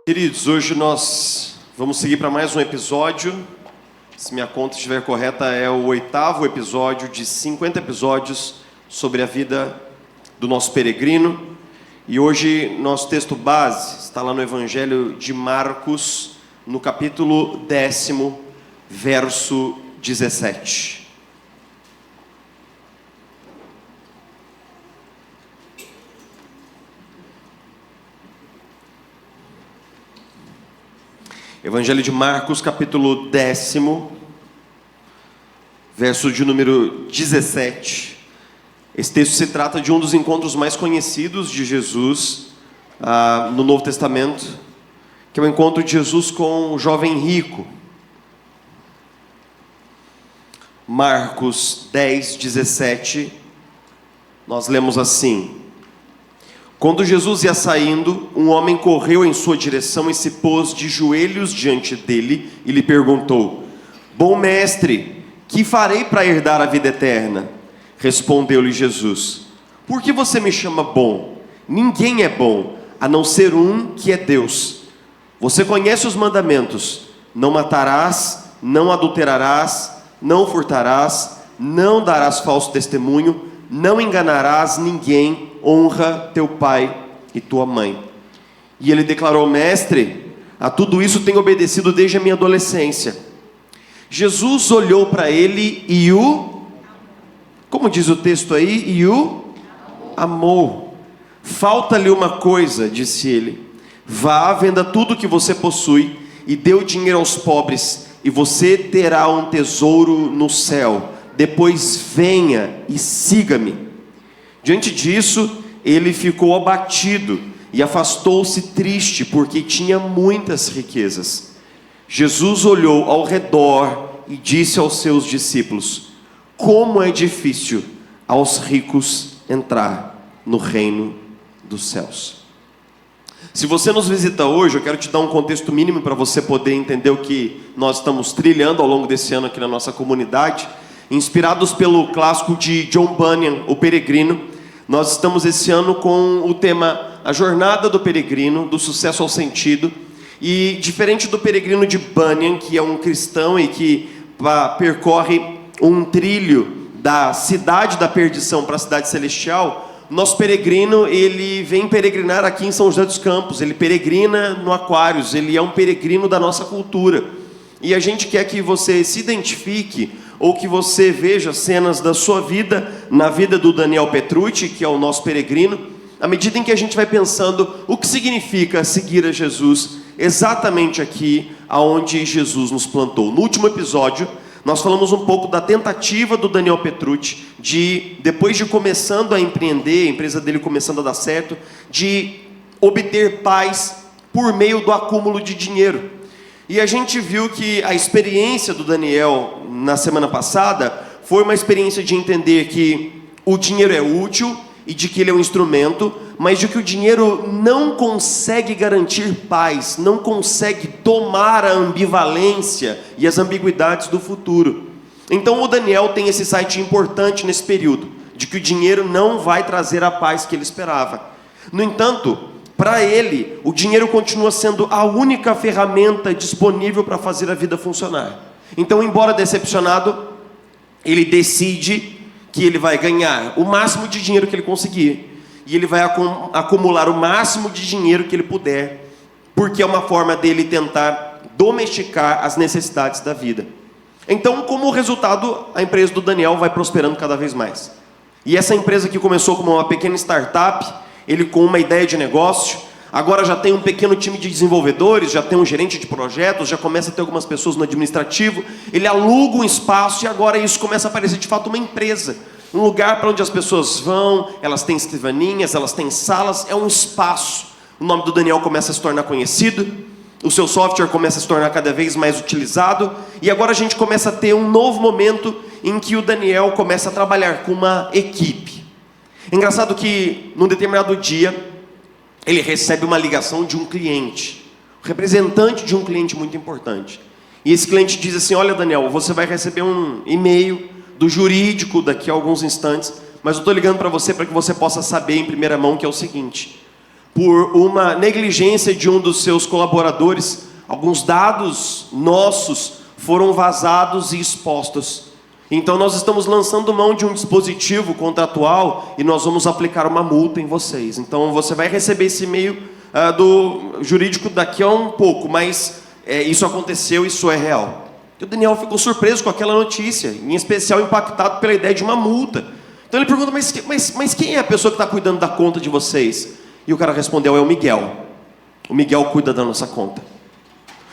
Queridos, hoje nós vamos seguir para mais um episódio. Se minha conta estiver correta, é o 8º episódio de 50 episódios sobre a vida do nosso peregrino. E hoje nosso texto base está lá no Evangelho de Marcos, no capítulo 10º, verso 17. Evangelho de Marcos, capítulo 10º, verso de número 17. Esse texto se trata de um dos encontros mais conhecidos de Jesus no Novo Testamento, que é o encontro de Jesus com o jovem rico. Marcos 10, 17, nós lemos assim: Quando Jesus ia saindo, um homem correu em sua direção e se pôs de joelhos diante dele e lhe perguntou: Bom mestre, que farei para herdar a vida eterna? Respondeu-lhe Jesus: Por que você me chama bom? Ninguém é bom, a não ser um, que é Deus. Você conhece os mandamentos: não matarás, não adulterarás, não furtarás, não darás falso testemunho, não enganarás ninguém, honra teu pai e tua mãe. E ele declarou: Mestre, a tudo isso tenho obedecido desde a minha adolescência. Jesus olhou para ele e como diz o texto aí, e o amou. Falta-lhe uma coisa, disse ele: vá, venda tudo que você possui e dê o dinheiro aos pobres, e você terá um tesouro no céu. Depois venha e siga-me. Diante disso, ele ficou abatido e afastou-se triste, porque tinha muitas riquezas. Jesus olhou ao redor e disse aos seus discípulos: como é difícil aos ricos entrar no reino dos céus. Se você nos visita hoje, eu quero te dar um contexto mínimo para você poder entender o que nós estamos trilhando ao longo desse ano aqui na nossa comunidade. Inspirados pelo clássico de John Bunyan, O Peregrino, nós estamos esse ano com o tema A Jornada do Peregrino, do Sucesso ao Sentido. E diferente do peregrino de Bunyan, que é um cristão e que percorre um trilho da cidade da perdição para a cidade celestial, nosso peregrino, ele vem peregrinar aqui em São José dos Campos, ele peregrina no Aquários, ele é um peregrino da nossa cultura. E a gente quer que você se identifique, ou que você veja cenas da sua vida, na vida do Daniel Petrucci, que é o nosso peregrino, à medida em que a gente vai pensando o que significa seguir a Jesus, exatamente aqui, aonde Jesus nos plantou. No último episódio, nós falamos um pouco da tentativa do Daniel Petrucci de, depois de começando a empreender, a empresa dele começando a dar certo, de obter paz por meio do acúmulo de dinheiro. E a gente viu que a experiência do Daniel na semana passada foi uma experiência de entender que o dinheiro é útil e de que ele é um instrumento, mas de que o dinheiro não consegue garantir paz, não consegue tomar a ambivalência e as ambiguidades do futuro. Então o Daniel tem esse insight importante nesse período, de que o dinheiro não vai trazer a paz que ele esperava. No entanto, para ele, o dinheiro continua sendo a única ferramenta disponível para fazer a vida funcionar. Então, embora decepcionado, ele decide que ele vai ganhar o máximo de dinheiro que ele conseguir. E ele vai acumular o máximo de dinheiro que ele puder, porque é uma forma dele tentar domesticar as necessidades da vida. Então, como resultado, a empresa do Daniel vai prosperando cada vez mais. E essa empresa que começou como uma pequena startup, ele com uma ideia de negócio, agora já tem um pequeno time de desenvolvedores, já tem um gerente de projetos, já começa a ter algumas pessoas no administrativo, ele aluga um espaço e agora isso começa a parecer de fato uma empresa. Um lugar para onde as pessoas vão, elas têm escrivaninhas, elas têm salas, é um espaço. O nome do Daniel começa a se tornar conhecido, o seu software começa a se tornar cada vez mais utilizado, e agora a gente começa a ter um novo momento em que o Daniel começa a trabalhar com uma equipe. É engraçado que, num determinado dia, ele recebe uma ligação de um cliente, um representante de um cliente muito importante. E esse cliente diz assim: olha, Daniel, você vai receber um e-mail do jurídico daqui a alguns instantes, mas eu estou ligando para você para que você possa saber em primeira mão que é o seguinte: por uma negligência de um dos seus colaboradores, alguns dados nossos foram vazados e expostos. Então nós estamos lançando mão de um dispositivo contratual e nós vamos aplicar uma multa em vocês. Então você vai receber esse e-mail do jurídico daqui a um pouco, mas isso aconteceu, isso é real. E o Daniel ficou surpreso com aquela notícia, em especial impactado pela ideia de uma multa. Então ele pergunta, mas quem é a pessoa que está cuidando da conta de vocês? E o cara respondeu, é o Miguel. O Miguel cuida da nossa conta.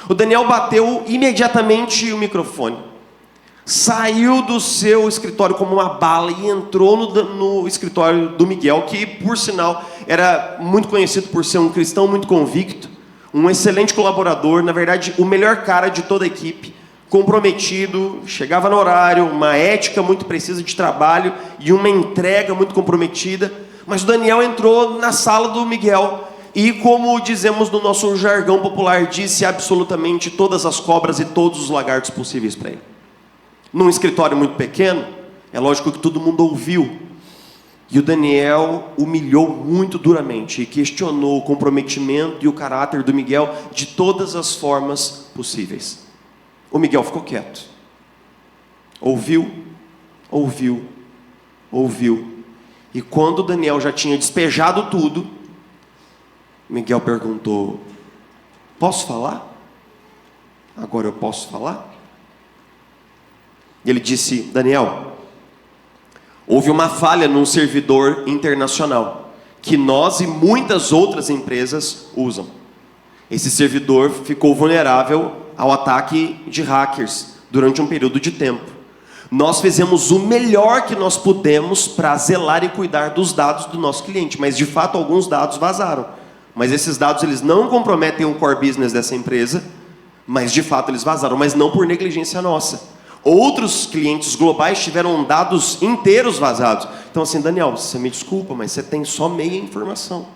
O Daniel bateu imediatamente o microfone. Saiu do seu escritório como uma bala e entrou no escritório do Miguel, que, por sinal, era muito conhecido por ser um cristão muito convicto, um excelente colaborador, na verdade, o melhor cara de toda a equipe, comprometido, chegava no horário, uma ética muito precisa de trabalho e uma entrega muito comprometida. Mas o Daniel entrou na sala do Miguel e, como dizemos no nosso jargão popular, disse absolutamente todas as cobras e todos os lagartos possíveis para ele. Num escritório muito pequeno, é lógico que todo mundo ouviu. E o Daniel humilhou muito duramente e questionou o comprometimento e o caráter do Miguel de todas as formas possíveis. O Miguel ficou quieto. Ouviu. E quando o Daniel já tinha despejado tudo, Miguel perguntou, posso falar? Agora eu posso falar? Ele disse, Daniel, houve uma falha num servidor internacional que nós e muitas outras empresas usam. Esse servidor ficou vulnerável ao ataque de hackers durante um período de tempo. Nós fizemos o melhor que nós pudemos para zelar e cuidar dos dados do nosso cliente, mas de fato alguns dados vazaram. Mas esses dados eles não comprometem o core business dessa empresa, mas de fato eles vazaram, mas não por negligência nossa. Outros clientes globais tiveram dados inteiros vazados. Então assim, Daniel, você me desculpa, mas você tem só meia informação.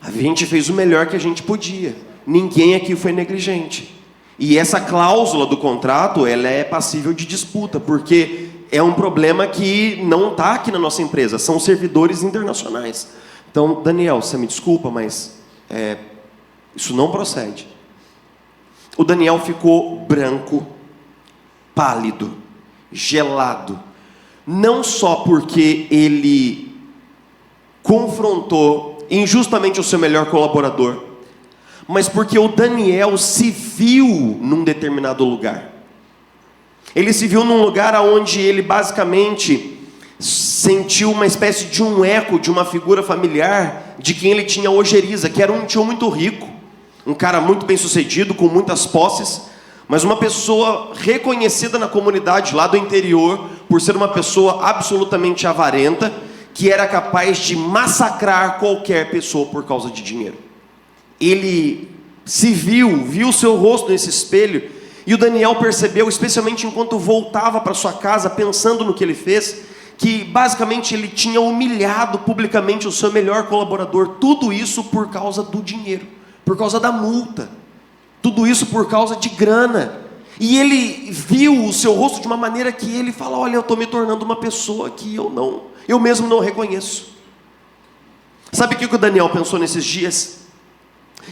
A gente fez o melhor que a gente podia. Ninguém aqui foi negligente. E essa cláusula do contrato, ela é passível de disputa, porque é um problema que não está aqui na nossa empresa, são servidores internacionais. Então, Daniel, você me desculpa, mas isso não procede. O Daniel ficou branco, pálido, gelado, não só porque ele confrontou injustamente o seu melhor colaborador, mas porque o Daniel se viu num determinado lugar. Ele se viu num lugar onde ele basicamente sentiu uma espécie de um eco de uma figura familiar de quem ele tinha ojeriza, que era um tio muito rico, um cara muito bem sucedido, com muitas posses, mas uma pessoa reconhecida na comunidade lá do interior por ser uma pessoa absolutamente avarenta, que era capaz de massacrar qualquer pessoa por causa de dinheiro. Ele se viu seu rosto nesse espelho, e o Daniel percebeu, especialmente enquanto voltava para sua casa, pensando no que ele fez, que basicamente ele tinha humilhado publicamente o seu melhor colaborador, tudo isso por causa do dinheiro, por causa da multa, tudo isso por causa de grana. E ele viu o seu rosto de uma maneira que ele fala, olha, eu estou me tornando uma pessoa que eu mesmo não reconheço. Sabe o que o Daniel pensou nesses dias?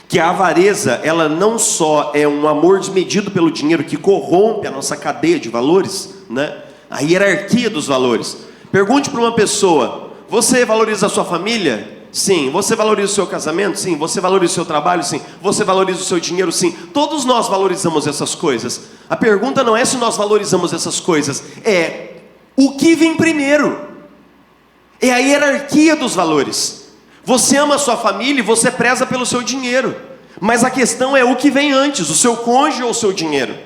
Que a avareza, ela não só é um amor desmedido pelo dinheiro que corrompe a nossa cadeia de valores, né? A hierarquia dos valores. Pergunte para uma pessoa, você valoriza a sua família? Sim. Você valoriza o seu casamento? Sim. Você valoriza o seu trabalho? Sim. Você valoriza o seu dinheiro? Sim. Todos nós valorizamos essas coisas. A pergunta não é se nós valorizamos essas coisas, é o que vem primeiro. É a hierarquia dos valores. Você ama a sua família e você preza pelo seu dinheiro. Mas a questão é o que vem antes, o seu cônjuge ou o seu dinheiro?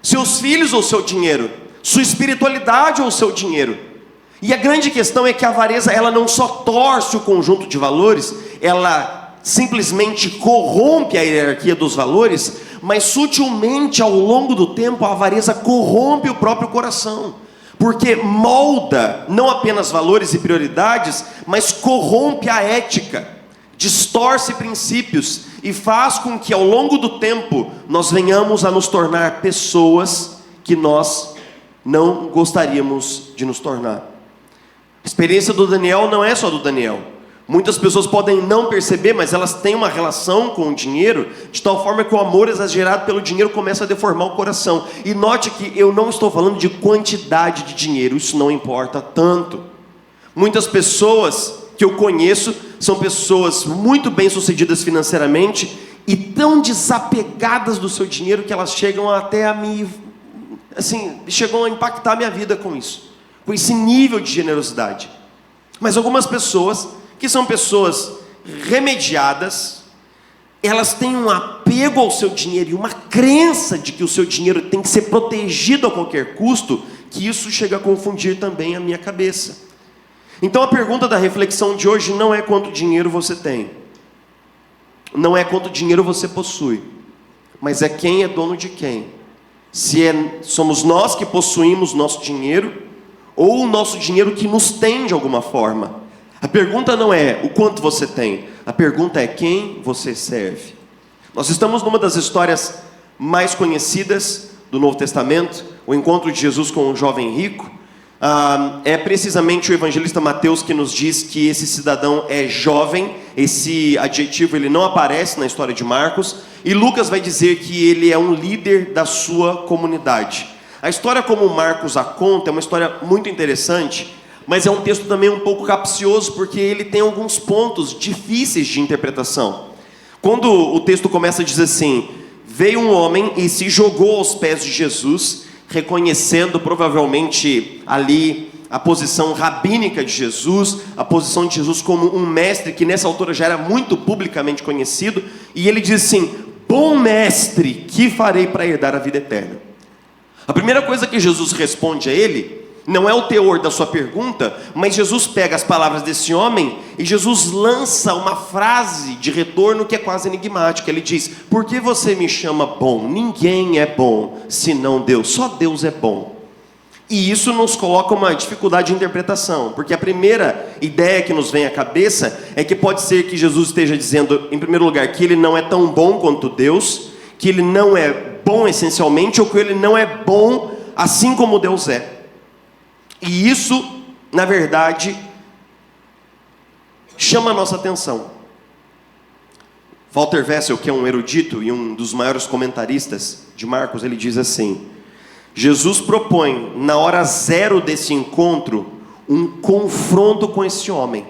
Seus filhos ou o seu dinheiro? Sua espiritualidade ou o seu dinheiro? E a grande questão é que a avareza, ela não só torce o conjunto de valores, ela simplesmente corrompe a hierarquia dos valores, mas sutilmente ao longo do tempo a avareza corrompe o próprio coração, porque molda não apenas valores e prioridades, mas corrompe a ética, distorce princípios e faz com que ao longo do tempo nós venhamos a nos tornar pessoas que nós não gostaríamos de nos tornar. A experiência do Daniel não é só do Daniel. Muitas pessoas podem não perceber, mas elas têm uma relação com o dinheiro, de tal forma que o amor exagerado pelo dinheiro começa a deformar o coração. E note que eu não estou falando de quantidade de dinheiro, isso não importa tanto. Muitas pessoas que eu conheço são pessoas muito bem-sucedidas financeiramente e tão desapegadas do seu dinheiro que elas chegam até a me... chegam a impactar a minha vida com isso, com esse nível de generosidade. Mas algumas pessoas, que são pessoas remediadas, elas têm um apego ao seu dinheiro e uma crença de que o seu dinheiro tem que ser protegido a qualquer custo, que isso chega a confundir também a minha cabeça. Então a pergunta da reflexão de hoje não é quanto dinheiro você tem, não é quanto dinheiro você possui, mas é quem é dono de quem. Somos nós que possuímos nosso dinheiro, ou o nosso dinheiro que nos tem de alguma forma. A pergunta não é o quanto você tem, a pergunta é quem você serve. Nós estamos numa das histórias mais conhecidas do Novo Testamento, o encontro de Jesus com um jovem rico. É precisamente o evangelista Mateus que nos diz que esse cidadão é jovem. Esse adjetivo ele não aparece na história de Marcos, e Lucas vai dizer que ele é um líder da sua comunidade. A história como Marcos a conta é uma história muito interessante, mas é um texto também um pouco capcioso, porque ele tem alguns pontos difíceis de interpretação. Quando o texto começa a dizer assim: veio um homem e se jogou aos pés de Jesus, reconhecendo provavelmente ali a posição rabínica de Jesus, a posição de Jesus como um mestre que nessa altura já era muito publicamente conhecido, e ele diz assim: bom mestre, que farei para herdar a vida eterna? A primeira coisa que Jesus responde a ele não é o teor da sua pergunta, mas Jesus pega as palavras desse homem e Jesus lança uma frase de retorno que é quase enigmática. Ele diz: por que você me chama bom? Ninguém é bom senão Deus, só Deus é bom. E isso nos coloca uma dificuldade de interpretação, porque a primeira ideia que nos vem à cabeça é que pode ser que Jesus esteja dizendo, em primeiro lugar, que ele não é tão bom quanto Deus, que ele não é bom essencialmente, ou que ele não é bom assim como Deus é. E isso, na verdade, chama a nossa atenção. Walter Wessel, que é um erudito e um dos maiores comentaristas de Marcos, ele diz assim: Jesus propõe, na hora zero desse encontro, um confronto com esse homem,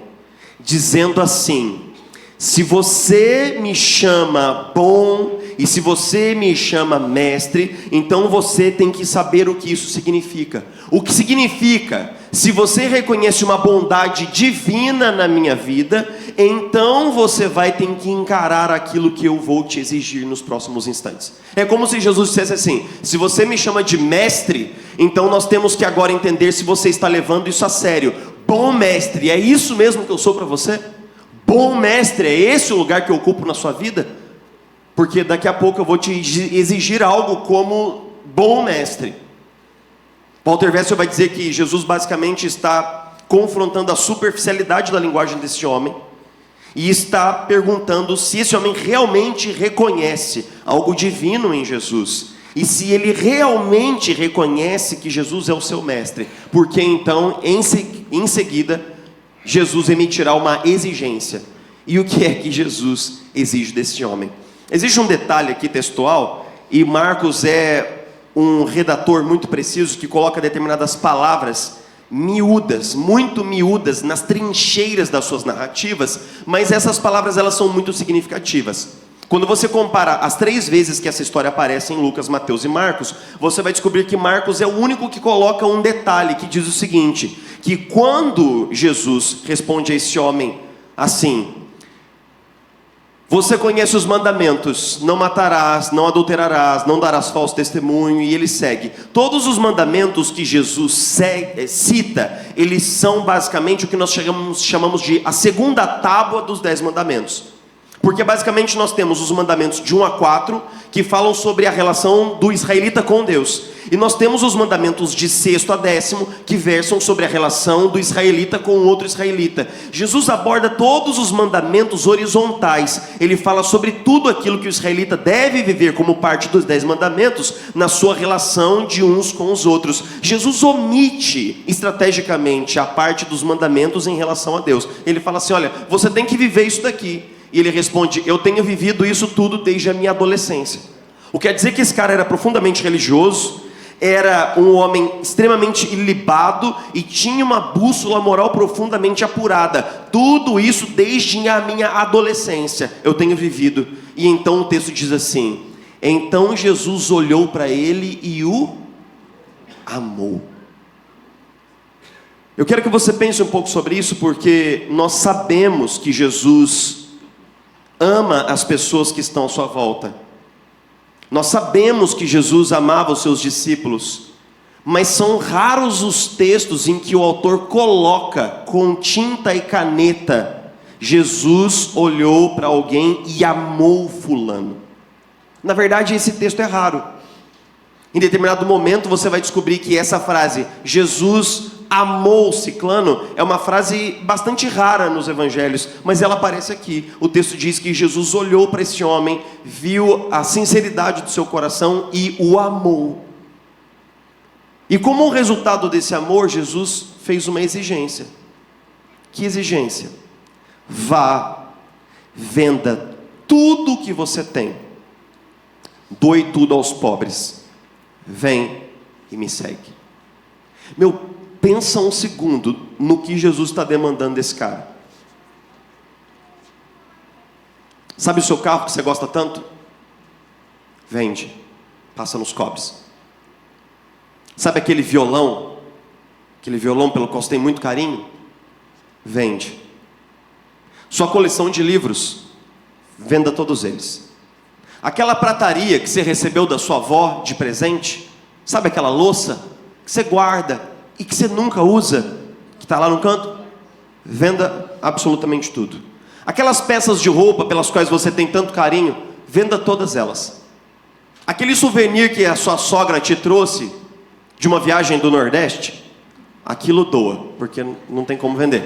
dizendo assim: se você me chama bom, e se você me chama mestre, então você tem que saber o que isso significa. O que significa, se você reconhece uma bondade divina na minha vida, então você vai ter que encarar aquilo que eu vou te exigir nos próximos instantes. É como se Jesus dissesse assim: se você me chama de mestre, então nós temos que agora entender se você está levando isso a sério. Bom mestre, é isso mesmo que eu sou para você? Bom mestre, é esse o lugar que eu ocupo na sua vida? Porque daqui a pouco eu vou te exigir algo como bom mestre. Walter Wessel vai dizer que Jesus basicamente está confrontando a superficialidade da linguagem desse homem e está perguntando se esse homem realmente reconhece algo divino em Jesus, e se ele realmente reconhece que Jesus é o seu mestre, porque então em seguida Jesus emitirá uma exigência. E o que é que Jesus exige desse homem? Existe um detalhe aqui textual, e Marcos é um redator muito preciso que coloca determinadas palavras miúdas, muito miúdas, nas trincheiras das suas narrativas, mas essas palavras elas são muito significativas. Quando você compara as 3 vezes que essa história aparece em Lucas, Mateus e Marcos, você vai descobrir que Marcos é o único que coloca um detalhe que diz o seguinte: que quando Jesus responde a esse homem assim: você conhece os mandamentos, não matarás, não adulterarás, não darás falso testemunho, e ele segue. Todos os mandamentos que Jesus cita, eles são basicamente o que nós chamamos de a segunda tábua dos 10 mandamentos. Porque basicamente nós temos os mandamentos de 1 a 4, que falam sobre a relação do israelita com Deus. E nós temos os mandamentos de 6 a 10, que versam sobre a relação do israelita com o outro israelita. Jesus aborda todos os mandamentos horizontais. Ele fala sobre tudo aquilo que o israelita deve viver como parte dos 10 mandamentos na sua relação de uns com os outros. Jesus omite estrategicamente a parte dos mandamentos em relação a Deus. Ele fala assim: olha, você tem que viver isso daqui. E ele responde: eu tenho vivido isso tudo desde a minha adolescência. O que quer dizer que esse cara era profundamente religioso, era um homem extremamente ilibado e tinha uma bússola moral profundamente apurada. Tudo isso desde a minha adolescência eu tenho vivido. E então o texto diz assim: então Jesus olhou para ele e o amou. Eu quero que você pense um pouco sobre isso, porque nós sabemos que Jesus ama as pessoas que estão à sua volta. Nós sabemos que Jesus amava os seus discípulos, mas são raros os textos em que o autor coloca com tinta e caneta: Jesus olhou para alguém e amou fulano. Na verdade, esse texto é raro. Em determinado momento você vai descobrir que essa frase, Jesus amou ciclano, é uma frase bastante rara nos evangelhos, mas ela aparece aqui. O texto diz que Jesus olhou para esse homem, viu a sinceridade do seu coração e o amou. E como resultado desse amor, Jesus fez uma exigência. Que exigência? Vá, venda tudo o que você tem, doe tudo aos pobres, vem e me segue. Pensa um segundo no que Jesus está demandando desse cara. Sabe o seu carro que você gosta tanto? Vende, passa nos cobres. Sabe aquele violão pelo qual você tem muito carinho? Vende. Sua coleção de livros, venda todos eles. Aquela prataria que você recebeu da sua avó de presente, sabe aquela louça que você guarda e que você nunca usa, que está lá no canto? Venda absolutamente tudo. Aquelas peças de roupa pelas quais você tem tanto carinho, venda todas elas. Aquele souvenir que a sua sogra te trouxe de uma viagem do Nordeste, aquilo doa, porque não tem como vender.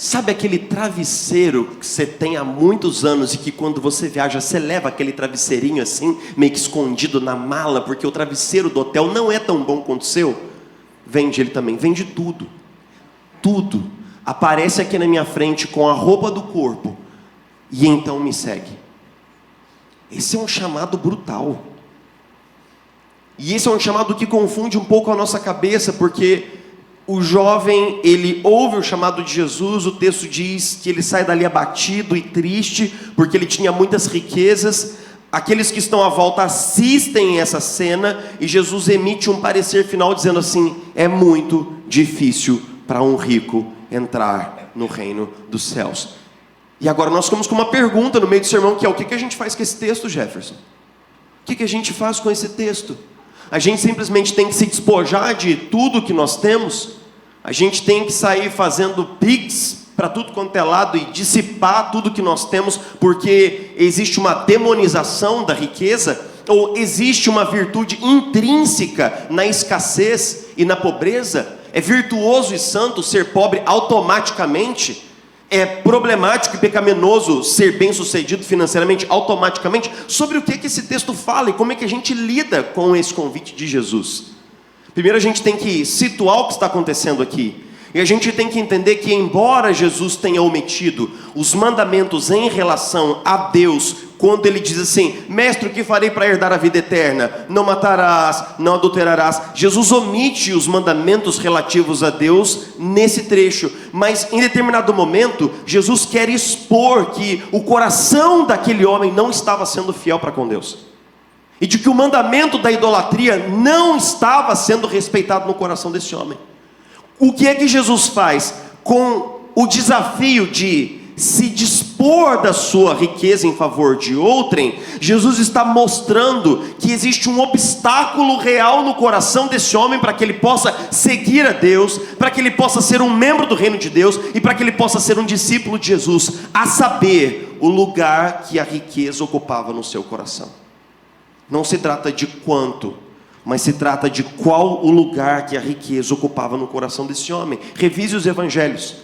Sabe aquele travesseiro que você tem há muitos anos e que quando você viaja, você leva aquele travesseirinho assim, meio que escondido na mala, porque o travesseiro do hotel não é tão bom quanto o seu? Vende ele também, vende tudo. Tudo. Aparece aqui na minha frente com a roupa do corpo e então me segue. Esse é um chamado brutal. E esse é um chamado que confunde um pouco a nossa cabeça, porque o jovem, ele ouve o chamado de Jesus. O texto diz que ele sai dali abatido e triste, porque ele tinha muitas riquezas. Aqueles que estão à volta assistem essa cena, e Jesus emite um parecer final dizendo assim: é muito difícil para um rico entrar no reino dos céus. E agora nós ficamos com uma pergunta no meio do sermão, que é: o que a gente faz com esse texto, Jefferson? O que a gente faz com esse texto? A gente simplesmente tem que se despojar de tudo que nós temos? A gente tem que sair fazendo pigs para tudo quanto é lado e dissipar tudo que nós temos, porque existe uma demonização da riqueza? Ou existe uma virtude intrínseca na escassez e na pobreza? É virtuoso e santo ser pobre automaticamente? É problemático e pecaminoso ser bem-sucedido financeiramente automaticamente? Sobre o que esse texto fala e como é que a gente lida com esse convite de Jesus? Primeiro a gente tem que situar o que está acontecendo aqui. E a gente tem que entender que, embora Jesus tenha omitido os mandamentos em relação a Deus, quando ele diz assim: mestre, o que farei para herdar a vida eterna? Não matarás, não adulterarás. Jesus omite os mandamentos relativos a Deus nesse trecho. Mas em determinado momento, Jesus quer expor que o coração daquele homem não estava sendo fiel para com Deus. E de que o mandamento da idolatria não estava sendo respeitado no coração desse homem. O que é que Jesus faz com o desafio de se dispor da sua riqueza em favor de outrem, Jesus está mostrando que existe um obstáculo real no coração desse homem para que ele possa seguir a Deus, para que ele possa ser um membro do reino de Deus e para que ele possa ser um discípulo de Jesus, a saber, o lugar que a riqueza ocupava no seu coração. Não se trata de quanto, mas se trata de qual o lugar que a riqueza ocupava no coração desse homem. Revise os evangelhos.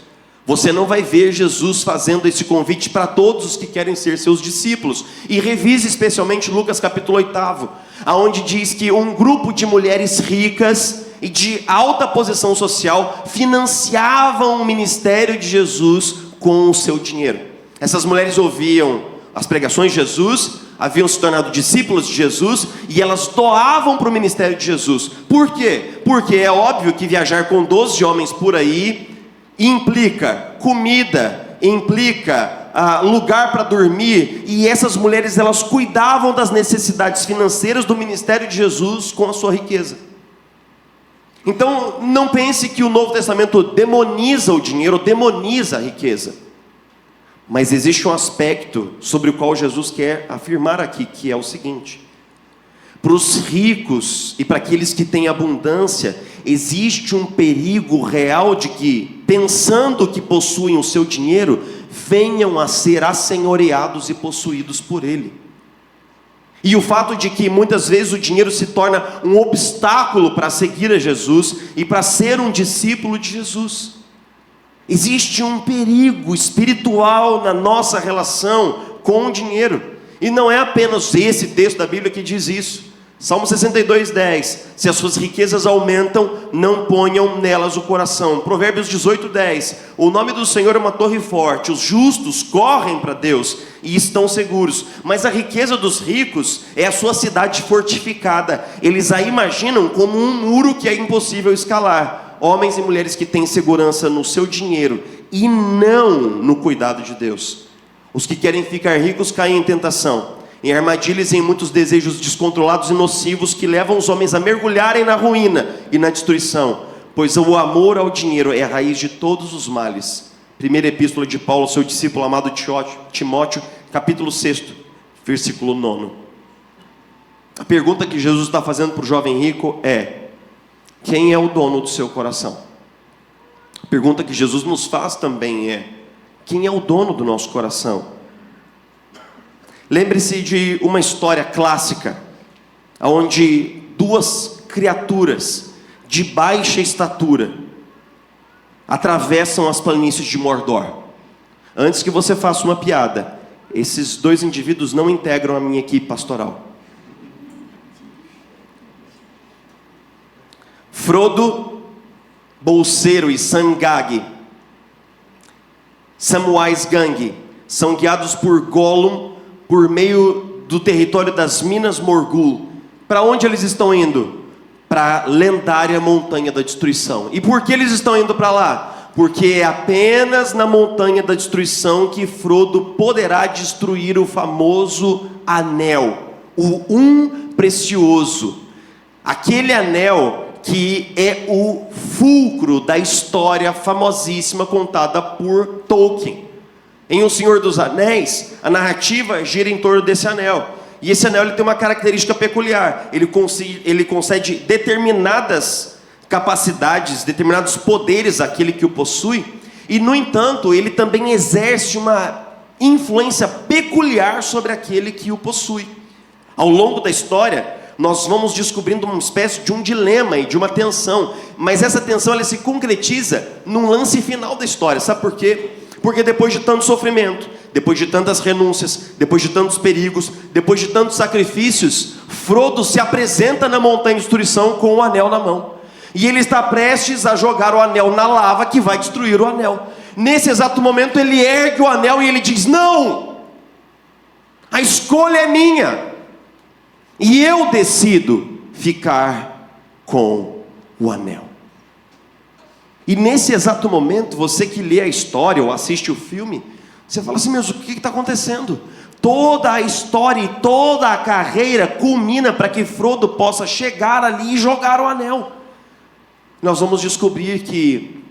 Você não vai ver Jesus fazendo esse convite para todos os que querem ser seus discípulos. E revise especialmente Lucas capítulo 8, aonde diz que um grupo de mulheres ricas e de alta posição social financiavam o ministério de Jesus com o seu dinheiro. Essas mulheres ouviam as pregações de Jesus, haviam se tornado discípulos de Jesus e elas doavam para o ministério de Jesus. Por quê? Porque é óbvio que viajar com 12 homens por aí implica comida, implica lugar para dormir, e essas mulheres elas cuidavam das necessidades financeiras do ministério de Jesus com a sua riqueza. Então não pense que o Novo Testamento demoniza o dinheiro, demoniza a riqueza, mas existe um aspecto sobre o qual Jesus quer afirmar aqui, que é o seguinte: para os ricos e para aqueles que têm abundância, existe um perigo real de que, pensando que possuem o seu dinheiro, venham a ser assenhoreados e possuídos por ele. E o fato de que muitas vezes o dinheiro se torna um obstáculo para seguir a Jesus e para ser um discípulo de Jesus. Existe um perigo espiritual na nossa relação com o dinheiro. E não é apenas esse texto da Bíblia que diz isso. Salmo 62:10, se as suas riquezas aumentam, não ponham nelas o coração. Provérbios 18:10, o nome do Senhor é uma torre forte, os justos correm para Deus e estão seguros. Mas a riqueza dos ricos é a sua cidade fortificada, eles a imaginam como um muro que é impossível escalar. Homens e mulheres que têm segurança no seu dinheiro e não no cuidado de Deus. Os que querem ficar ricos caem em tentação, em armadilhas e em muitos desejos descontrolados e nocivos que levam os homens a mergulharem na ruína e na destruição, pois o amor ao dinheiro é a raiz de todos os males. Primeira epístola de Paulo ao seu discípulo amado Timóteo, capítulo 6, versículo 9. A pergunta que Jesus está fazendo para o jovem rico é: quem é o dono do seu coração? A pergunta que Jesus nos faz também é: quem é o dono do nosso coração? Lembre-se de uma história clássica, onde duas criaturas de baixa estatura atravessam as planícies de Mordor. Antes que você faça uma piada, esses dois indivíduos não integram a minha equipe pastoral. Frodo, Bolseiro e Sangag, Samwise Gamgee, são guiados por Gollum por meio do território das Minas Morgul. Para onde eles estão indo? Para a lendária Montanha da Destruição. E por que eles estão indo para lá? Porque é apenas na Montanha da Destruição que Frodo poderá destruir o famoso anel, o precioso, aquele anel que é o fulcro da história famosíssima contada por Tolkien. Em O Senhor dos Anéis, a narrativa gira em torno desse anel. E esse anel ele tem uma característica peculiar. Ele concede determinadas capacidades, determinados poderes àquele que o possui. E, no entanto, ele também exerce uma influência peculiar sobre aquele que o possui. Ao longo da história, nós vamos descobrindo uma espécie de um dilema e de uma tensão. Mas essa tensão ela se concretiza num lance final da história. Sabe por quê? Porque depois de tanto sofrimento, depois de tantas renúncias, depois de tantos perigos, depois de tantos sacrifícios, Frodo se apresenta na montanha de destruição com o anel na mão. E ele está prestes a jogar o anel na lava que vai destruir o anel. Nesse exato momento ele ergue o anel e ele diz: não! A escolha é minha! E eu decido ficar com o anel. E nesse exato momento, você que lê a história ou assiste o filme, você fala assim: mas o que está acontecendo? Toda a história e toda a carreira culmina para que Frodo possa chegar ali e jogar o anel. Nós vamos descobrir que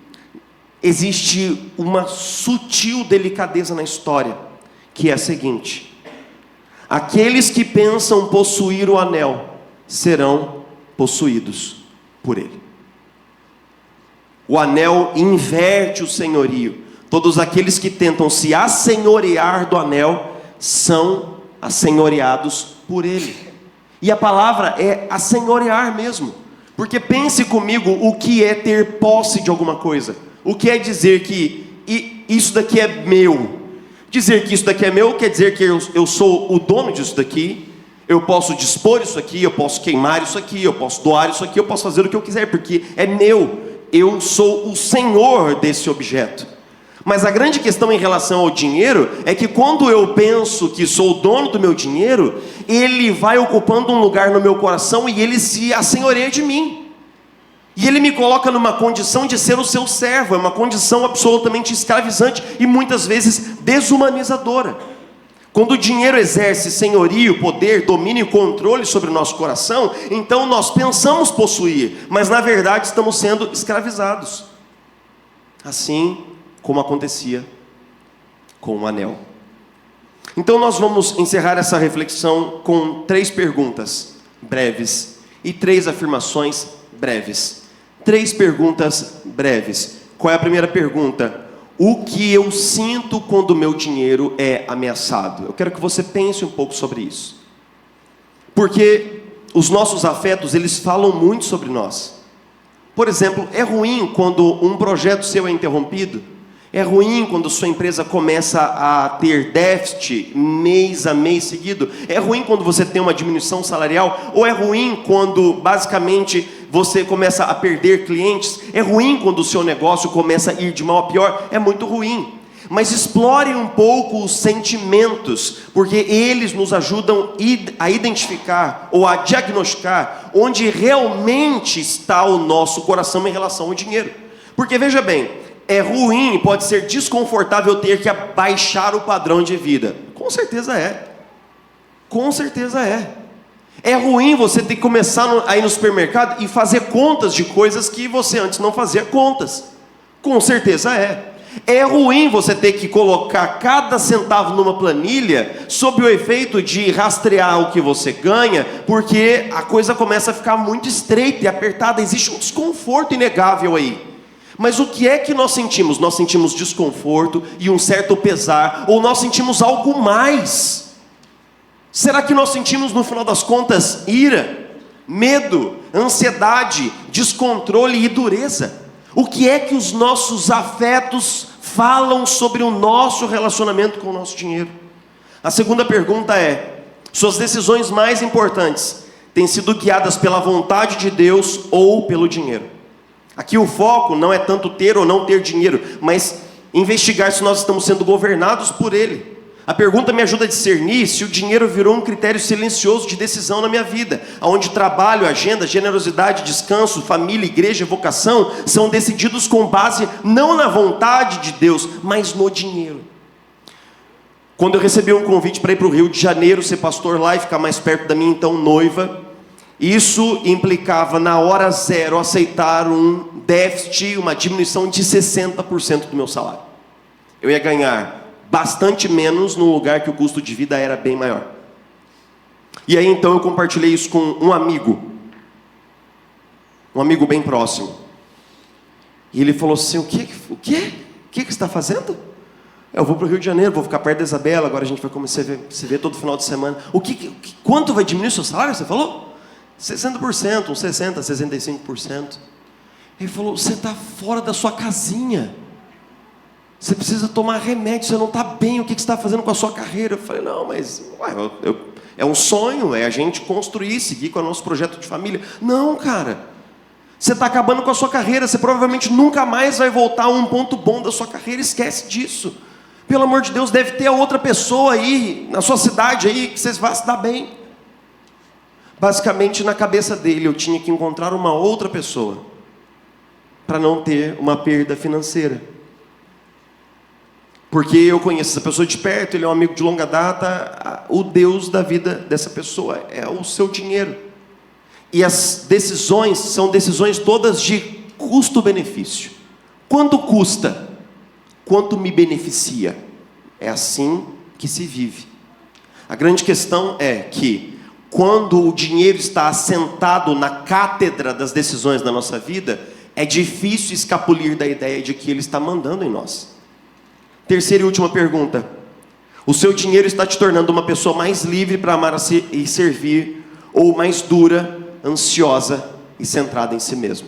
existe uma sutil delicadeza na história, que é a seguinte: aqueles que pensam possuir o anel serão possuídos por ele. O anel inverte o senhorio. Todos aqueles que tentam se assenhorear do anel são assenhoreados por ele. E a palavra é assenhorear mesmo. Porque pense comigo o que é ter posse de alguma coisa. O que é dizer que isso daqui é meu. Dizer que isso daqui é meu quer dizer que eu sou o dono disso daqui. Eu posso dispor isso aqui, eu posso queimar isso aqui, eu posso doar isso aqui, eu posso fazer o que eu quiser, porque é meu. Eu sou o senhor desse objeto. Mas a grande questão em relação ao dinheiro é que quando eu penso que sou o dono do meu dinheiro, ele vai ocupando um lugar no meu coração e ele se assenhoreia de mim. E ele me coloca numa condição de ser o seu servo, é uma condição absolutamente escravizante e muitas vezes desumanizadora. Quando o dinheiro exerce senhorio, poder, domínio e controle sobre o nosso coração, então nós pensamos possuir, mas na verdade estamos sendo escravizados. Assim como acontecia com o anel. Então nós vamos encerrar essa reflexão com 3 perguntas breves e 3 afirmações breves. 3 perguntas breves. Qual é a primeira pergunta? O que eu sinto quando o meu dinheiro é ameaçado? Eu quero que você pense um pouco sobre isso. Porque os nossos afetos, eles falam muito sobre nós. Por exemplo, é ruim quando um projeto seu é interrompido? É ruim quando sua empresa começa a ter déficit mês a mês seguido? É ruim quando você tem uma diminuição salarial? Ou é ruim quando basicamente você começa a perder clientes? É ruim quando o seu negócio começa a ir de mal a pior? É muito ruim. Mas explore um pouco os sentimentos, porque eles nos ajudam a identificar ou a diagnosticar onde realmente está o nosso coração em relação ao dinheiro. Porque veja bem, é ruim, pode ser desconfortável ter que abaixar o padrão de vida. Com certeza é. Com certeza é. É ruim você ter que começar a ir no supermercado e fazer contas de coisas que você antes não fazia contas. Com certeza é. É ruim você ter que colocar cada centavo numa planilha sob o efeito de rastrear o que você ganha, porque a coisa começa a ficar muito estreita e apertada. Existe um desconforto inegável aí. Mas o que é que nós sentimos? Nós sentimos desconforto e um certo pesar, ou nós sentimos algo mais? Será que nós sentimos no final das contas ira, medo, ansiedade, descontrole e dureza? O que é que os nossos afetos falam sobre o nosso relacionamento com o nosso dinheiro? A segunda pergunta é: suas decisões mais importantes têm sido guiadas pela vontade de Deus ou pelo dinheiro? Aqui o foco não é tanto ter ou não ter dinheiro, mas investigar se nós estamos sendo governados por ele. A pergunta me ajuda a discernir se o dinheiro virou um critério silencioso de decisão na minha vida, onde trabalho, agenda, generosidade, descanso, família, igreja, vocação são decididos com base não na vontade de Deus, mas no dinheiro. Quando eu recebi um convite para ir para o Rio de Janeiro, ser pastor lá e ficar mais perto da minha então noiva, isso implicava na hora zero aceitar um déficit, uma diminuição de 60% do meu salário. Eu ia ganhar bastante menos num lugar que o custo de vida era bem maior. E aí então eu compartilhei isso com um amigo bem próximo. E ele falou assim: o que você está fazendo? Eu vou para o Rio de Janeiro, vou ficar perto da Isabela, agora a gente vai começar a se ver todo final de semana. Quanto vai diminuir o seu salário, você falou? 60%, uns 60%, 65%. Ele falou: você está fora da sua casinha. Você precisa tomar remédio, você não está bem, o que você está fazendo com a sua carreira? Eu falei: não, mas é um sonho, é a gente construir, seguir com o nosso projeto de família. Não, cara, você está acabando com a sua carreira, você provavelmente nunca mais vai voltar a um ponto bom da sua carreira, esquece disso. Pelo amor de Deus, deve ter outra pessoa aí, na sua cidade aí, que vocês vão se dar bem. Basicamente, na cabeça dele, eu tinha que encontrar uma outra pessoa para não ter uma perda financeira. Porque eu conheço essa pessoa de perto, ele é um amigo de longa data, o Deus da vida dessa pessoa é o seu dinheiro. E as decisões são decisões todas de custo-benefício. Quanto custa? Quanto me beneficia? É assim que se vive. A grande questão é que, quando o dinheiro está assentado na cátedra das decisões da nossa vida, é difícil escapulir da ideia de que ele está mandando em nós. Terceira e última pergunta. O seu dinheiro está te tornando uma pessoa mais livre para amar e servir, ou mais dura, ansiosa e centrada em si mesmo?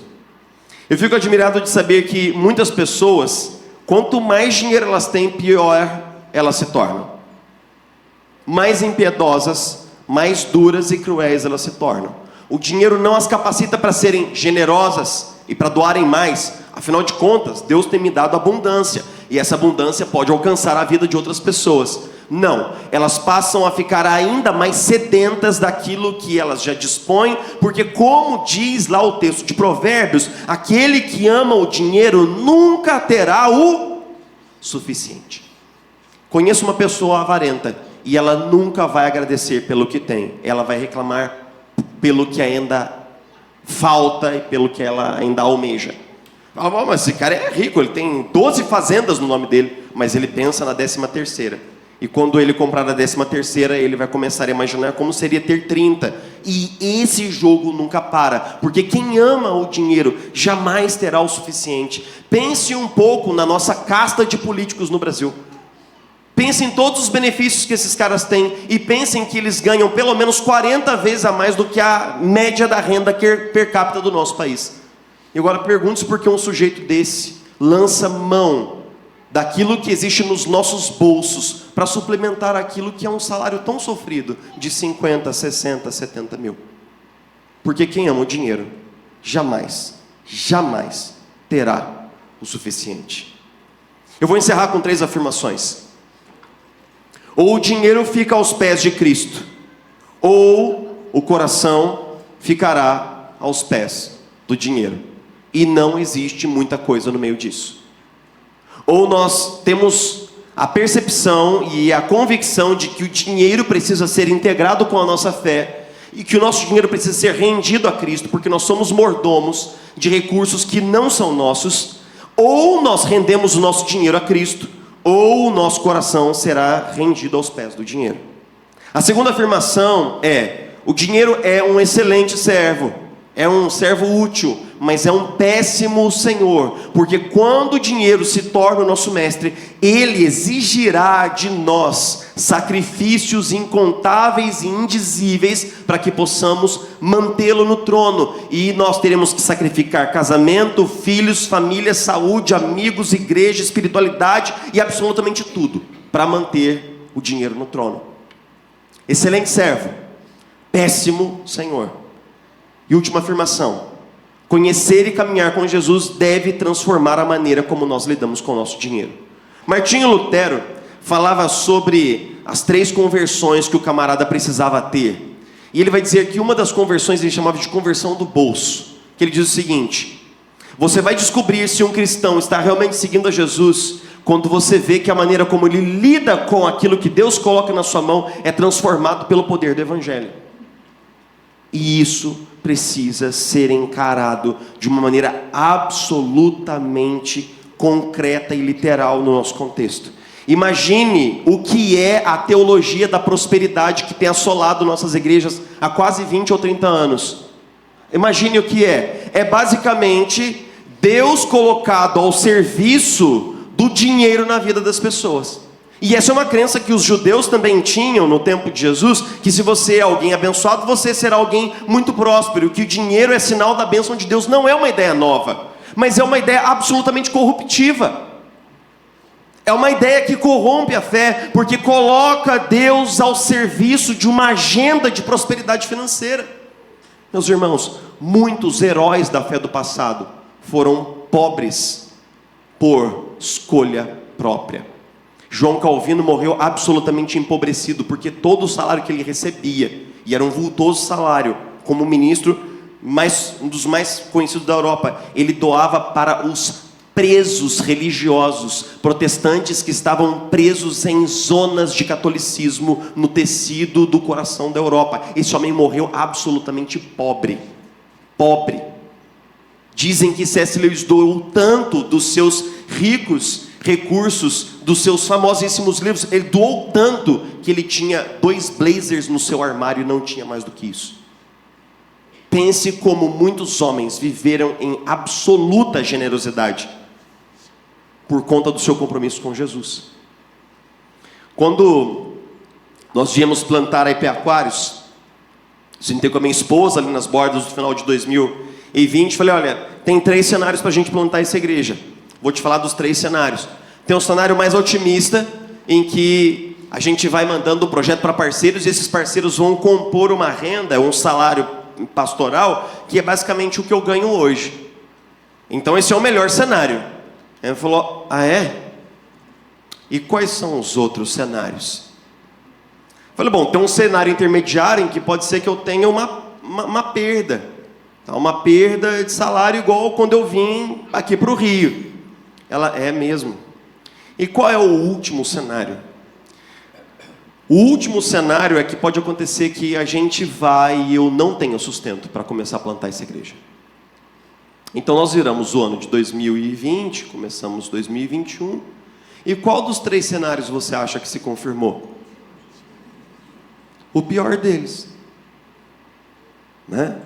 Eu fico admirado de saber que muitas pessoas, quanto mais dinheiro elas têm, pior elas se tornam. Mais impiedosas, mais duras e cruéis elas se tornam. O dinheiro não as capacita para serem generosas e para doarem mais. Afinal de contas, Deus tem me dado abundância, e essa abundância pode alcançar a vida de outras pessoas. Não, elas passam a ficar ainda mais sedentas daquilo que elas já dispõem, porque, como diz lá o texto de Provérbios, aquele que ama o dinheiro nunca terá o suficiente. Conheço uma pessoa avarenta, e ela nunca vai agradecer pelo que tem, ela vai reclamar pelo que ainda falta e pelo que ela ainda almeja. Fala, mas esse cara é rico, ele tem 12 fazendas no nome dele, mas ele pensa na 13ª. E quando ele comprar a 13ª, ele vai começar a imaginar como seria ter 30. E esse jogo nunca para, porque quem ama o dinheiro jamais terá o suficiente. Pense um pouco na nossa casta de políticos no Brasil. Pense em todos os benefícios que esses caras têm, e pensem que eles ganham pelo menos 40 vezes a mais do que a média da renda per capita do nosso país. E agora pergunte-se por que um sujeito desse lança mão daquilo que existe nos nossos bolsos para suplementar aquilo que é um salário tão sofrido de 50, 60, 70 mil. Porque quem ama o dinheiro jamais terá o suficiente. Eu vou encerrar com 3 afirmações. Ou o dinheiro fica aos pés de Cristo, ou o coração ficará aos pés do dinheiro. E não existe muita coisa no meio disso. Ou nós temos a percepção e a convicção de que o dinheiro precisa ser integrado com a nossa fé, e que o nosso dinheiro precisa ser rendido a Cristo, porque nós somos mordomos de recursos que não são nossos. Ou nós rendemos o nosso dinheiro a Cristo, ou o nosso coração será rendido aos pés do dinheiro. A segunda afirmação é: o dinheiro é um excelente servo, é um servo útil, mas é um péssimo senhor, porque quando o dinheiro se torna o nosso mestre, ele exigirá de nós sacrifícios incontáveis e indizíveis para que possamos mantê-lo no trono. E nós teremos que sacrificar casamento, filhos, família, saúde, amigos, igreja, espiritualidade e absolutamente tudo para manter o dinheiro no trono. Excelente servo, péssimo senhor. E última afirmação: conhecer e caminhar com Jesus deve transformar a maneira como nós lidamos com o nosso dinheiro. Martinho Lutero falava sobre as 3 conversões que o camarada precisava ter. E ele vai dizer que uma das conversões ele chamava de conversão do bolso. Que ele diz o seguinte: você vai descobrir se um cristão está realmente seguindo a Jesus quando você vê que a maneira como ele lida com aquilo que Deus coloca na sua mão é transformado pelo poder do Evangelho. E isso precisa ser encarado de uma maneira absolutamente concreta e literal no nosso contexto. Imagine o que é a teologia da prosperidade que tem assolado nossas igrejas há quase 20 ou 30 anos. Imagine o que é. É basicamente Deus colocado ao serviço do dinheiro na vida das pessoas. E essa é uma crença que os judeus também tinham no tempo de Jesus, que se você é alguém abençoado, você será alguém muito próspero, que o dinheiro é sinal da bênção de Deus. Não é uma ideia nova, mas é uma ideia absolutamente corruptiva. É uma ideia que corrompe a fé, porque coloca Deus ao serviço de uma agenda de prosperidade financeira. Meus irmãos, muitos heróis da fé do passado foram pobres por escolha própria. João Calvino morreu absolutamente empobrecido, porque todo o salário que ele recebia, e era um vultoso salário, como ministro, um dos mais conhecidos da Europa, ele doava para os presos religiosos, protestantes que estavam presos em zonas de catolicismo no tecido do coração da Europa. Esse homem morreu absolutamente pobre. Dizem que C.S. Lewis doou tanto dos seus ricos recursos, dos seus famosíssimos livros, ele doou tanto que ele tinha 2 blazers no seu armário e não tinha mais do que isso. Pense como muitos homens viveram em absoluta generosidade por conta do seu compromisso com Jesus. Quando nós viemos plantar a IP Aquários, sentei com a minha esposa ali nas bordas do final de 2020, falei, olha, tem 3 cenários para a gente plantar essa igreja. Vou te falar dos 3 cenários. Tem um cenário mais otimista, em que a gente vai mandando um projeto para parceiros, e esses parceiros vão compor uma renda, um salário pastoral, que é basicamente o que eu ganho hoje. Então esse é o melhor cenário. Ele falou, ah é? E quais são os outros cenários? Falei, bom, tem um cenário intermediário em que pode ser que eu tenha uma perda. Uma perda de salário igual quando eu vim aqui para o Rio. Ela é mesmo. E qual é o último cenário? O último cenário é que pode acontecer que a gente vai e eu não tenho sustento para começar a plantar essa igreja. Então nós viramos o ano de 2020, começamos 2021. E qual dos 3 cenários você acha que se confirmou? O pior deles, né?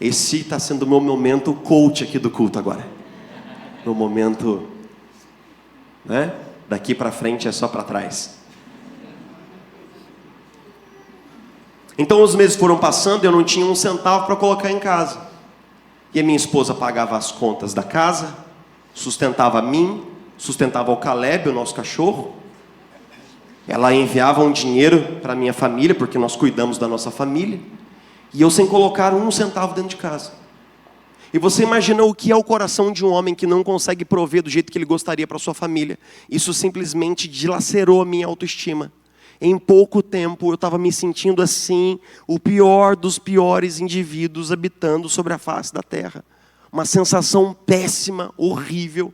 Esse está sendo o meu momento coach aqui do culto agora. Meu momento, né? Daqui para frente é só para trás. Então os meses foram passando e eu não tinha um centavo para colocar em casa. E a minha esposa pagava as contas da casa, sustentava a mim, sustentava o Caleb, o nosso cachorro. Ela enviava um dinheiro para a minha família, porque nós cuidamos da nossa família. E eu sem colocar um centavo dentro de casa. E você imagina o que é o coração de um homem que não consegue prover do jeito que ele gostaria para sua família. Isso simplesmente dilacerou a minha autoestima. Em pouco tempo eu estava me sentindo assim, o pior dos piores indivíduos habitando sobre a face da terra. Uma sensação péssima, horrível.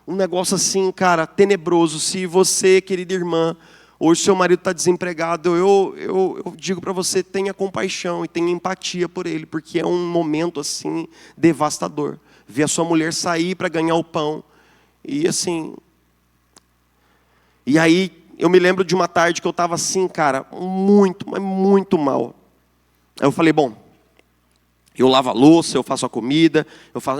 Um negócio assim, cara, tenebroso. Se você, querida irmã, hoje seu marido está desempregado, eu digo para você, tenha compaixão e tenha empatia por ele, porque é um momento assim, devastador. Ver a sua mulher sair para ganhar o pão, e assim... E aí, eu me lembro de uma tarde que eu estava assim, cara, muito, mas muito mal. Aí eu falei, bom, eu lavo a louça, eu faço a comida,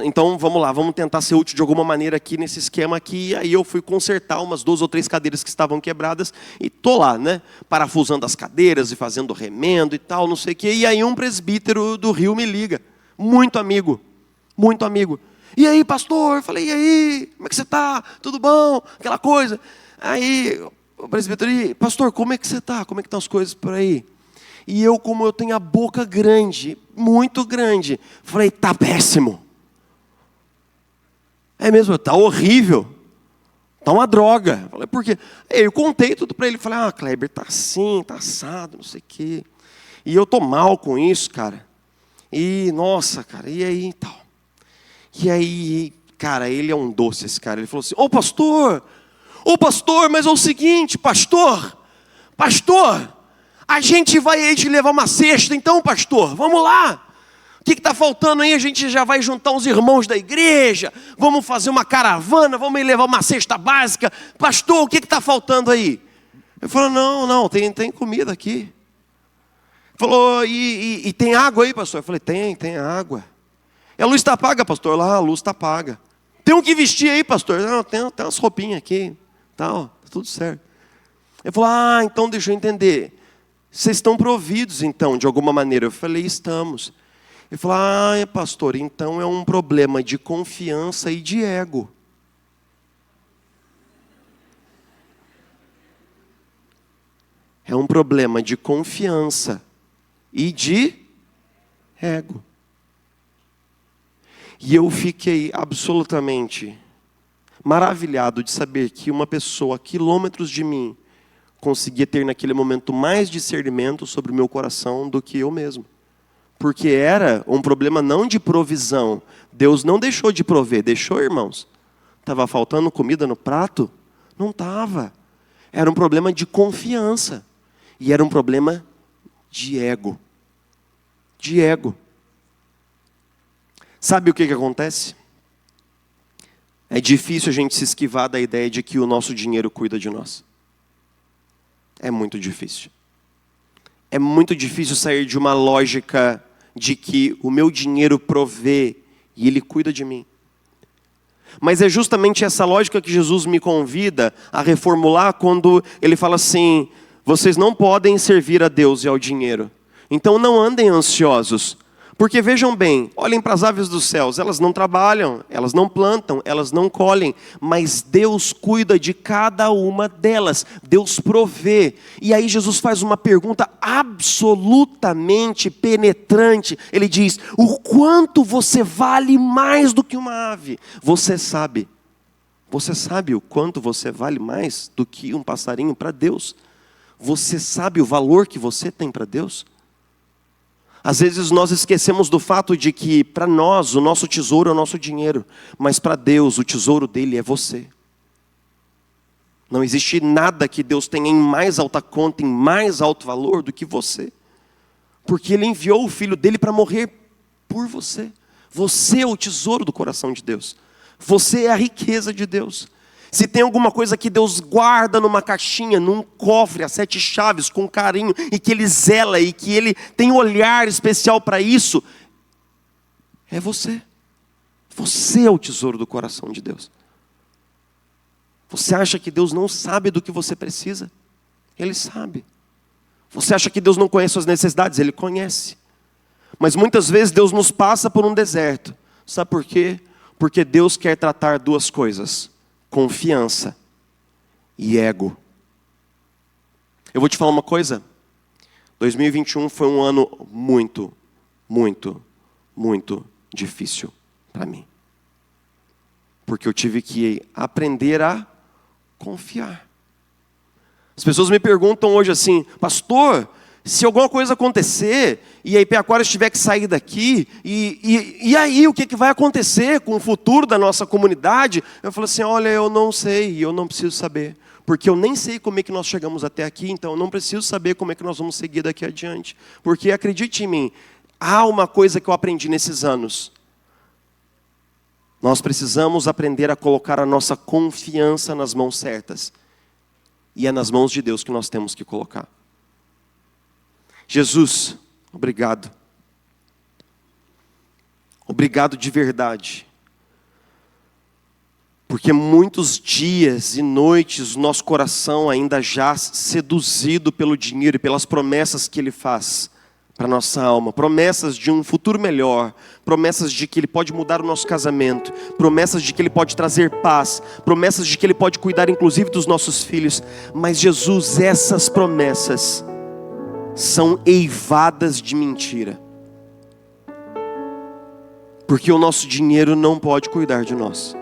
então vamos lá, vamos tentar ser útil de alguma maneira aqui nesse esquema aqui. E aí eu fui consertar umas 2 ou 3 cadeiras que estavam quebradas e tô lá, né, parafusando as cadeiras e fazendo remendo e tal, não sei o quê. E aí um presbítero do Rio me liga, muito amigo. E aí, pastor? Eu falei, e aí, como é que você está? Tudo bom? Aquela coisa. Aí o presbítero, pastor, como é que você está? Como é que estão as coisas por aí? E eu, como eu tenho a boca grande, muito grande, falei, tá péssimo. É mesmo, tá horrível. Tá uma droga. Falei, por quê? Aí eu contei tudo para ele. Falei, Kleber, tá assim, tá assado, não sei o quê. E eu tô mal com isso, cara. E, nossa, cara, e aí, tal. E aí, cara, ele é um doce, esse cara. Ele falou assim, ô pastor, mas é o seguinte, pastor, a gente vai aí te levar uma cesta, então, pastor, vamos lá. O que está faltando aí? A gente já vai juntar uns irmãos da igreja, vamos fazer uma caravana, vamos levar uma cesta básica. Pastor, o que está faltando aí? Ele falou, não, tem comida aqui. Ele falou, e tem água aí, pastor? Eu falei, tem água. E a luz está paga, pastor? Lá, a luz está paga. Tem um que vestir aí, pastor? Não, tem umas roupinhas aqui, tá tudo certo. Ele falou, então deixa eu entender. Vocês estão providos, então, de alguma maneira? Eu falei, estamos. Ele falou, pastor, então é um problema de confiança e de ego. É um problema de confiança e de ego. E eu fiquei absolutamente maravilhado de saber que uma pessoa a quilômetros de mim conseguia ter naquele momento mais discernimento sobre o meu coração do que eu mesmo. Porque era um problema não de provisão. Deus não deixou de prover. Deixou, irmãos? Estava faltando comida no prato? Não estava. Era um problema de confiança. E era um problema de ego. De ego. Sabe o que acontece? É difícil a gente se esquivar da ideia de que o nosso dinheiro cuida de nós. É muito difícil. É muito difícil sair de uma lógica de que o meu dinheiro provê e ele cuida de mim. Mas é justamente essa lógica que Jesus me convida a reformular quando ele fala assim: vocês não podem servir a Deus e ao dinheiro. Então não andem ansiosos. Porque vejam bem, olhem para as aves dos céus, elas não trabalham, elas não plantam, elas não colhem, mas Deus cuida de cada uma delas, Deus provê. E aí Jesus faz uma pergunta absolutamente penetrante, ele diz: o quanto você vale mais do que uma ave? Você sabe o quanto você vale mais do que um passarinho para Deus? Você sabe o valor que você tem para Deus? Às vezes nós esquecemos do fato de que para nós o nosso tesouro é o nosso dinheiro, mas para Deus o tesouro dele é você. Não existe nada que Deus tenha em mais alta conta, em mais alto valor do que você. Porque Ele enviou o Filho dele para morrer por você. Você é o tesouro do coração de Deus. Você é a riqueza de Deus. Se tem alguma coisa que Deus guarda numa caixinha, num cofre, a 7 chaves, com carinho, e que Ele zela, e que Ele tem um olhar especial para isso, é você. Você é o tesouro do coração de Deus. Você acha que Deus não sabe do que você precisa? Ele sabe. Você acha que Deus não conhece suas necessidades? Ele conhece. Mas muitas vezes Deus nos passa por um deserto. Sabe por quê? Porque Deus quer tratar 2 coisas: confiança e ego. Eu vou te falar uma coisa. 2021 foi um ano muito, muito, muito difícil para mim. Porque eu tive que aprender a confiar. As pessoas me perguntam hoje assim: pastor, se alguma coisa acontecer e a IP Aquários tiver que sair daqui, e aí o que vai acontecer com o futuro da nossa comunidade? Eu falo assim: olha, eu não sei, eu não preciso saber. Porque eu nem sei como é que nós chegamos até aqui, então eu não preciso saber como é que nós vamos seguir daqui adiante. Porque acredite em mim, há uma coisa que eu aprendi nesses anos. Nós precisamos aprender a colocar a nossa confiança nas mãos certas. E é nas mãos de Deus que nós temos que colocar. Jesus, obrigado. Obrigado de verdade. Porque muitos dias e noites o nosso coração ainda jaz seduzido pelo dinheiro e pelas promessas que Ele faz para a nossa alma. Promessas de um futuro melhor. Promessas de que Ele pode mudar o nosso casamento. Promessas de que Ele pode trazer paz. Promessas de que Ele pode cuidar inclusive dos nossos filhos. Mas Jesus, essas promessas são eivadas de mentira. Porque o nosso dinheiro não pode cuidar de nós.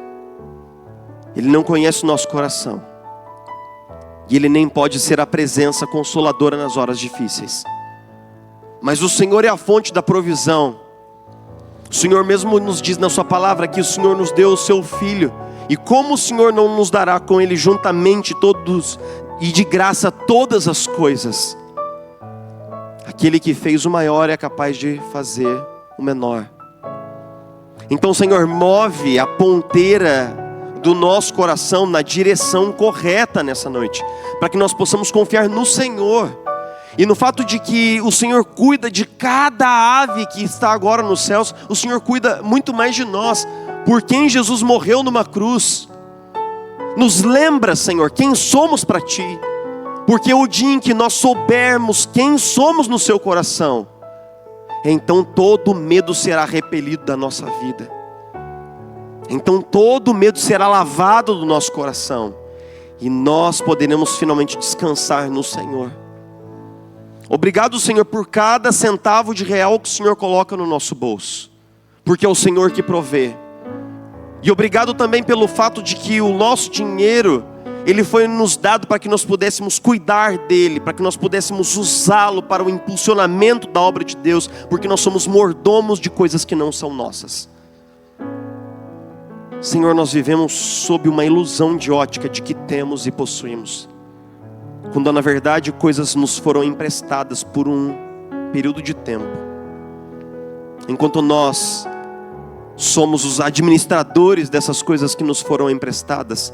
Ele não conhece o nosso coração. E Ele nem pode ser a presença consoladora nas horas difíceis. Mas o Senhor é a fonte da provisão. O Senhor mesmo nos diz na sua palavra que o Senhor nos deu o seu Filho. E como o Senhor não nos dará com Ele juntamente todos e de graça todas as coisas? Aquele que fez o maior é capaz de fazer o menor. Então, Senhor, move a ponteira do nosso coração na direção correta nessa noite, para que nós possamos confiar no Senhor. E no fato de que o Senhor cuida de cada ave que está agora nos céus, o Senhor cuida muito mais de nós, por quem Jesus morreu numa cruz. Nos lembra, Senhor, quem somos para Ti. Porque o dia em que nós soubermos quem somos no Seu coração, então todo medo será repelido da nossa vida. Então todo medo será lavado do nosso coração. E nós poderemos finalmente descansar no Senhor. Obrigado, Senhor, por cada centavo de real que o Senhor coloca no nosso bolso. Porque é o Senhor que provê. E obrigado também pelo fato de que o nosso dinheiro, Ele foi nos dado para que nós pudéssemos cuidar dele, para que nós pudéssemos usá-lo para o impulsionamento da obra de Deus, porque nós somos mordomos de coisas que não são nossas. Senhor, nós vivemos sob uma ilusão de ótica de que temos e possuímos, quando na verdade coisas nos foram emprestadas por um período de tempo, enquanto nós somos os administradores dessas coisas que nos foram emprestadas,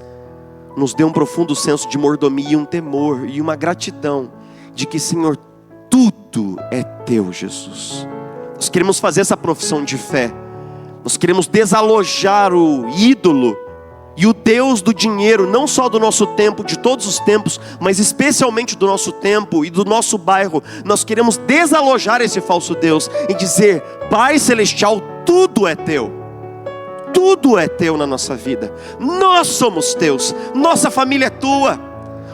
nos dê um profundo senso de mordomia, um temor e uma gratidão de que, Senhor, tudo é teu, Jesus. Nós queremos fazer essa profissão de fé. Nós queremos desalojar o ídolo e o Deus do dinheiro, não só do nosso tempo, de todos os tempos, mas especialmente do nosso tempo e do nosso bairro. Nós queremos desalojar esse falso Deus e dizer: Pai Celestial, tudo é teu. Tudo é teu na nossa vida. Nós somos teus. Nossa família é tua.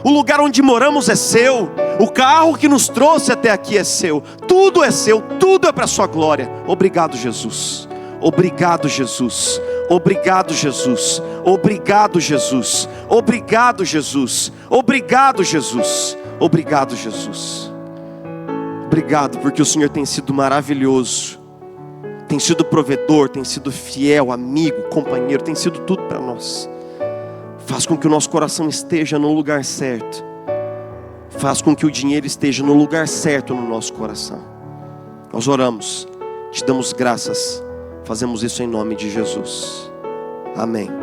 O lugar onde moramos é seu. O carro que nos trouxe até aqui é seu. Tudo é seu. Tudo é para a sua glória. Obrigado, Jesus. Obrigado, Jesus. Obrigado, Jesus. Obrigado, Jesus. Obrigado, Jesus. Obrigado, Jesus. Obrigado, Jesus. Obrigado porque o Senhor tem sido maravilhoso. Tem sido provedor, tem sido fiel, amigo, companheiro, tem sido tudo para nós. Faz com que o nosso coração esteja no lugar certo. Faz com que o dinheiro esteja no lugar certo no nosso coração. Nós oramos, te damos graças, fazemos isso em nome de Jesus. Amém.